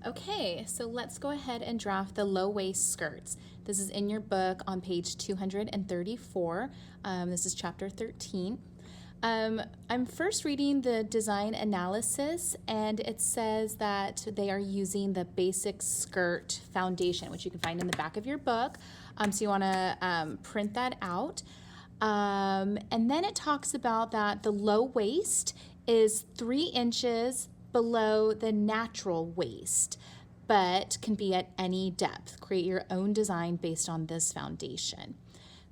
Okay, so let's go ahead and draft the low waist skirts. This is in your book on page 234. This is chapter 13. I'm first reading the design analysis, and it says that they are using the basic skirt foundation, which you can find in the back of your book. So you want to print that out. And then it talks about that the low waist is 3 inches below the natural waist, but can be at any depth. Create your own design based on this foundation.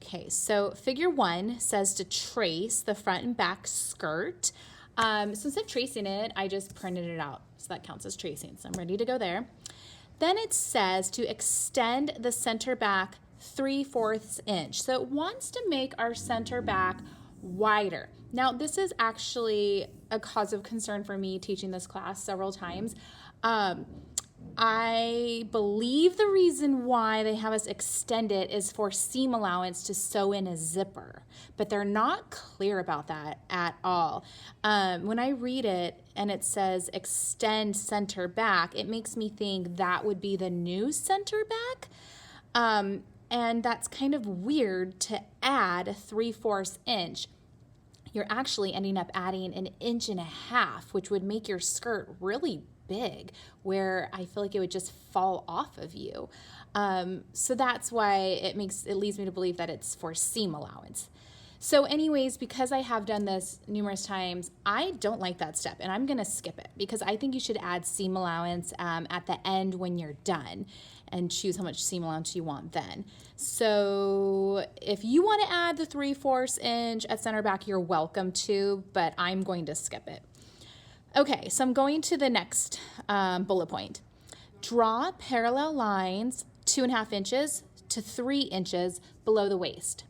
Okay, so figure 1 says to trace the front and back skirt. So instead of tracing it, I just printed it out. So that counts as tracing. So I'm ready to go there. Then it says to extend the center back 3/4 inch. So it wants to make our center back wider. Now, this is actually a cause of concern for me teaching this class several times. I believe the reason why they have us extend it is for seam allowance to sew in a zipper, but they're not clear about that at all. When I read it and it says extend center back, it makes me think that would be the new center back. And that's kind of weird to add a 3/4 inch. You're actually ending up adding 1.5 inches, which would make your skirt really big, where I feel like it would just fall off of you. So that's why it leads me to believe that it's for seam allowance. So anyways, because I have done this numerous times, I don't like that step, and I'm going to skip it because I think you should add seam allowance at the end when you're done and choose how much seam allowance you want then. So if you want to add the 3/4 inch at center back, you're welcome to, but I'm going to skip it. Okay, so I'm going to the next bullet point. Draw parallel lines 2.5 inches to 3 inches below the waist.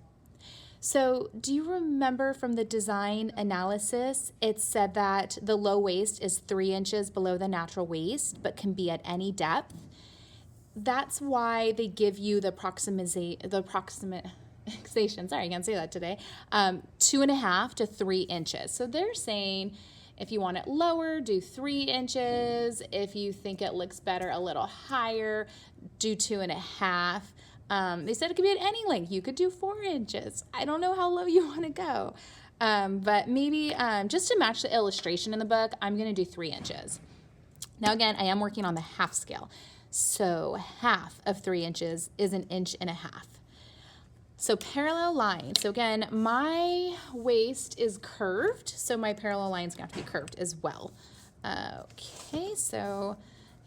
So do you remember from the design analysis, it said that the low waist is 3 inches below the natural waist, but can be at any depth? That's why they give you the approximation, sorry, I can't say that today, 2.5 to 3 inches. So they're saying if you want it lower, do 3 inches. If you think it looks better a little higher, do 2.5. They said it could be at any length. You could do 4 inches. I don't know how low you want to go. But maybe just to match the illustration in the book, I'm going to do 3 inches. Now, again, I am working on the half scale. So half of 3 inches is 1.5 inches. So parallel line. So again, my waist is curved, so my parallel line is going to have to be curved as well. Okay, so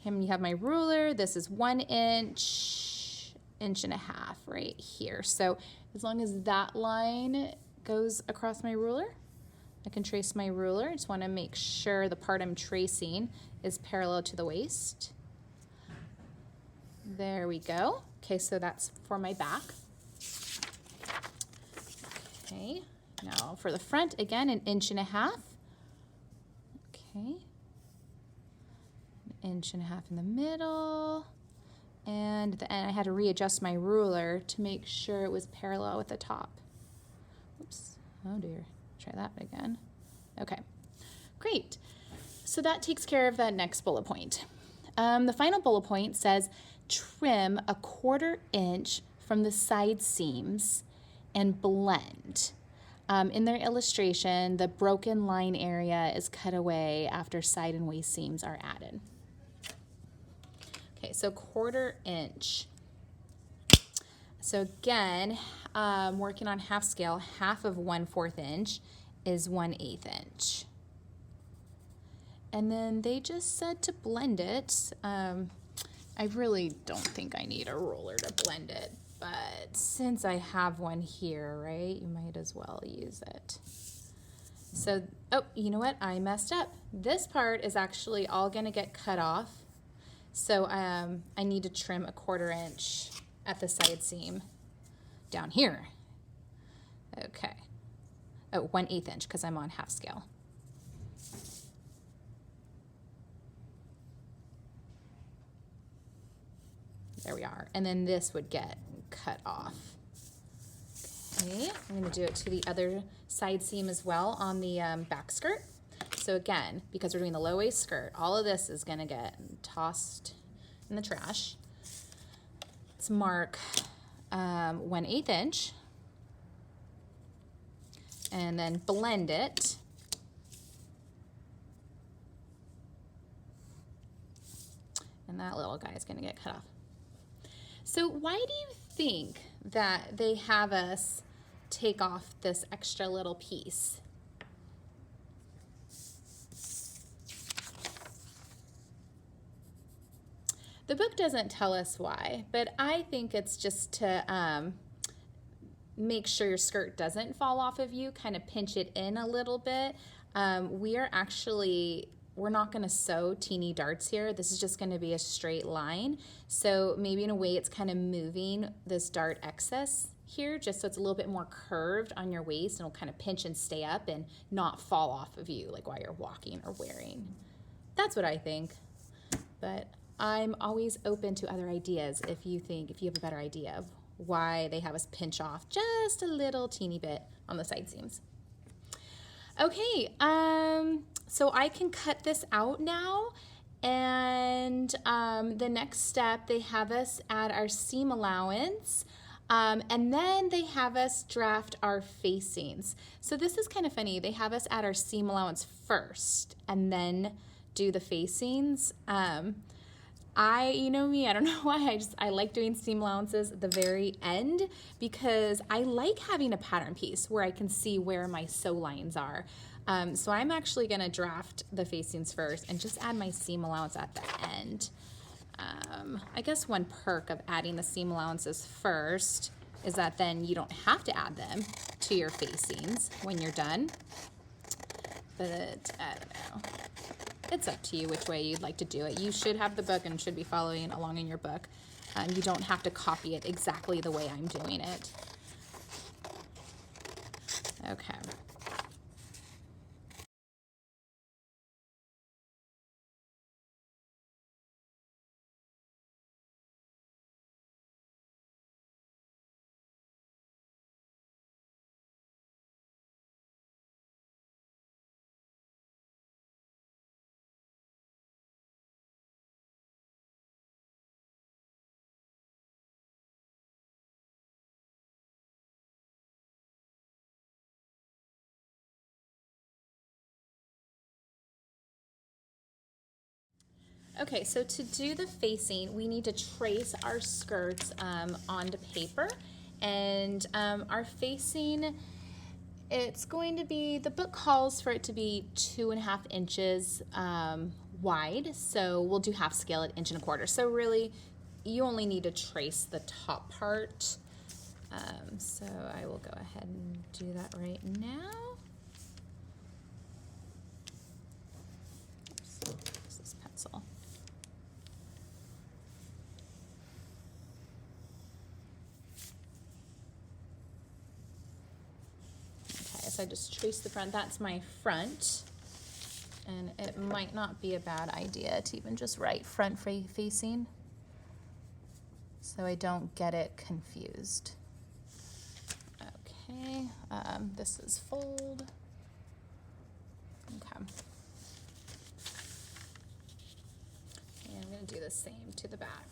you have my ruler. This is 1 inch, 1.5 inches right here. So as long as that line goes across my ruler, I can trace my ruler. I just want to make sure the part I'm tracing is parallel to the waist. There we go. Okay, so that's for my back. Okay, now for the front, again, 1.5 inches. Okay, 1.5 inches in the middle. And at the end, I had to readjust my ruler to make sure it was parallel with the top. Oops, oh dear, try that again. Okay, great. So that takes care of that next bullet point. The final bullet point says, trim 1/4 inch from the side seams and blend. In their illustration, the broken line area is cut away after side and waist seams are added. Okay, so 1/4 inch. So again, working on half scale, half of 1/4 inch is 1/8 inch. And then they just said to blend it. I really don't think I need a ruler to blend it, but since I have one here, right, you might as well use it. So, oh, you know what? I messed up. This part is actually all going to get cut off. So I need to trim 1/4 inch at the side seam down here. Okay. Oh, 1/8 inch because I'm on half scale. There we are. And then this would get cut off. Okay, I'm going to do it to the other side seam as well on the back skirt. So again, because we're doing the low waist skirt, all of this is going to get tossed in the trash. Let's mark 1/8 inch and then blend it. And that little guy is going to get cut off. So why do you think that they have us take off this extra little piece? The book doesn't tell us why, but I think it's just to make sure your skirt doesn't fall off of you, kind of pinch it in a little bit. We're not going to sew teeny darts here. This is just going to be a straight line. So maybe in a way it's kind of moving this dart excess here just so it's a little bit more curved on your waist, and it'll kind of pinch and stay up and not fall off of you like while you're walking or wearing. That's what I think. But I'm always open to other ideas if you have a better idea of why they have us pinch off just a little teeny bit on the side seams. Okay, so I can cut this out now, and the next step, they have us add our seam allowance, and then they have us draft our facings. So this is kind of funny. They have us add our seam allowance first and then do the facings. You know me, I don't know why, I like doing seam allowances at the very end because I like having a pattern piece where I can see where my sew lines are. So I'm actually gonna draft the facings first and just add my seam allowance at the end. I guess one perk of adding the seam allowances first is that then you don't have to add them to your facings when you're done. But I don't know. It's up to you which way you'd like to do it. You should have the book and should be following along in your book. You don't have to copy it exactly the way I'm doing it. Okay. Okay, so to do the facing, we need to trace our skirts onto paper, and our facing, it's going to be, the book calls for it to be 2.5 inches wide, so we'll do half scale at 1.25 inches. So really, you only need to trace the top part. So I will go ahead and do that right now. Oops, this is pencil. So I just trace the front. That's my front, and it might not be a bad idea to even just write front facing so I don't get it confused. Okay, this is fold. Okay, and I'm going to do the same to the back.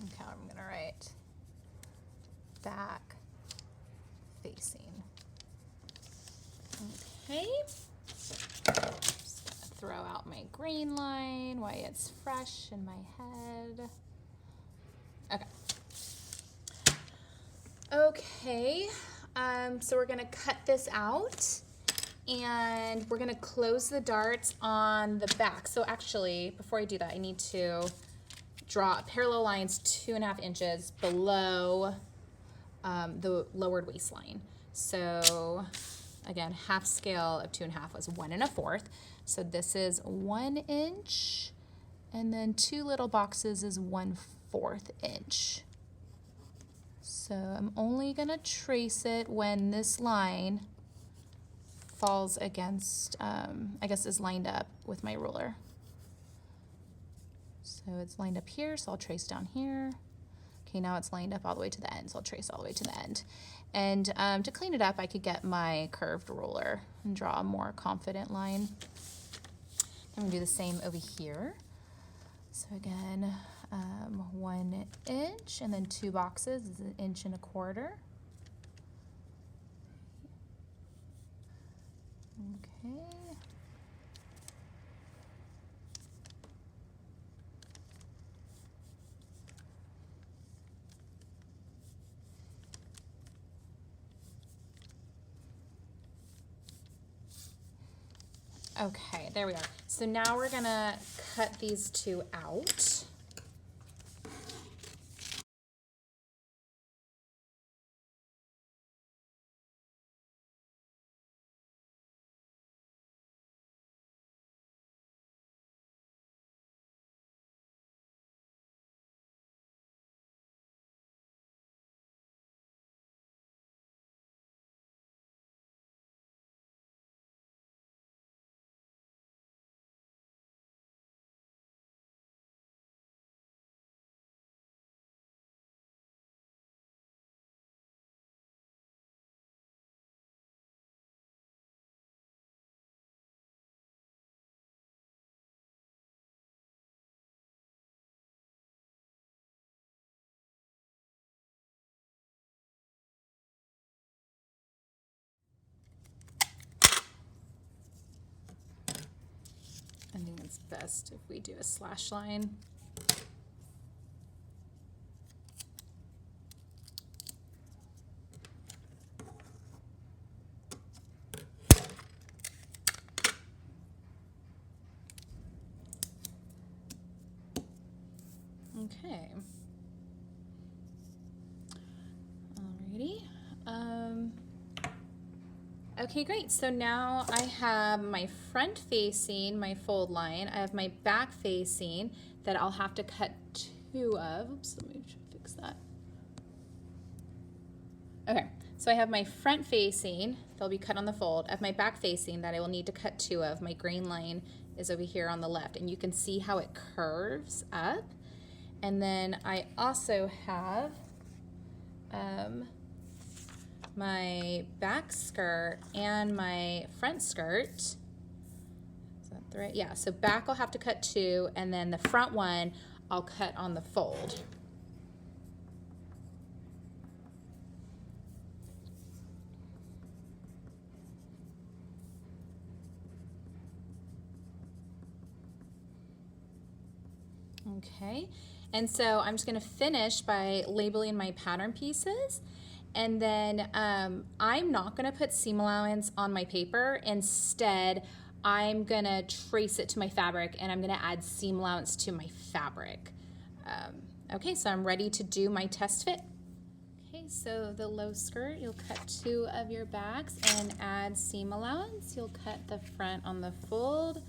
Okay, I'm gonna write back facing. Okay, just gonna throw out my green line while it's fresh in my head. Okay, so we're gonna cut this out, and we're gonna close the darts on the back. So actually, before I do that, I need to draw parallel lines 2.5 inches below the lowered waistline. So again, half scale of 2.5 was 1 1/4. So this is 1 inch, and then 2 little boxes is 1/4 inch. So I'm only gonna trace it when this line falls against, I guess is lined up with my ruler. So it's lined up here, so I'll trace down here. Okay, now it's lined up all the way to the end, so I'll trace all the way to the end. And to clean it up, I could get my curved ruler and draw a more confident line. I'm gonna do the same over here. So again, 1 inch, and then 2 boxes is 1 1/4 inches. Okay. Okay, there we are. So now we're gonna cut these 2 out. I think it's best if we do a slash line. Okay. Alrighty. Okay, great. So now I have my front facing, my fold line. I have my back facing that I'll have to cut 2 of. Oops, let me fix that. Okay, so I have my front facing, they'll be cut on the fold. I have my back facing that I will need to cut 2 of. My green line is over here on the left, and you can see how it curves up. And then I also have my back skirt and my front skirt. Is that the right? Yeah, so back I'll have to cut 2, and then the front one I'll cut on the fold. Okay, and so I'm just gonna finish by labeling my pattern pieces. And then I'm not gonna put seam allowance on my paper. Instead, I'm gonna trace it to my fabric, and I'm gonna add seam allowance to my fabric. Okay, so I'm ready to do my test fit. Okay, so the low skirt, you'll cut 2 of your backs and add seam allowance. You'll cut the front on the fold.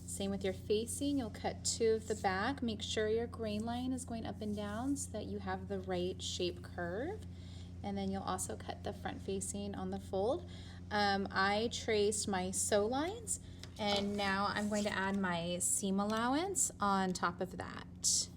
Same with your facing, you'll cut 2 of the back. Make sure your grain line is going up and down so that you have the right shape curve. And then you'll also cut the front facing on the fold. I traced my sew lines, and now I'm going to add my seam allowance on top of that.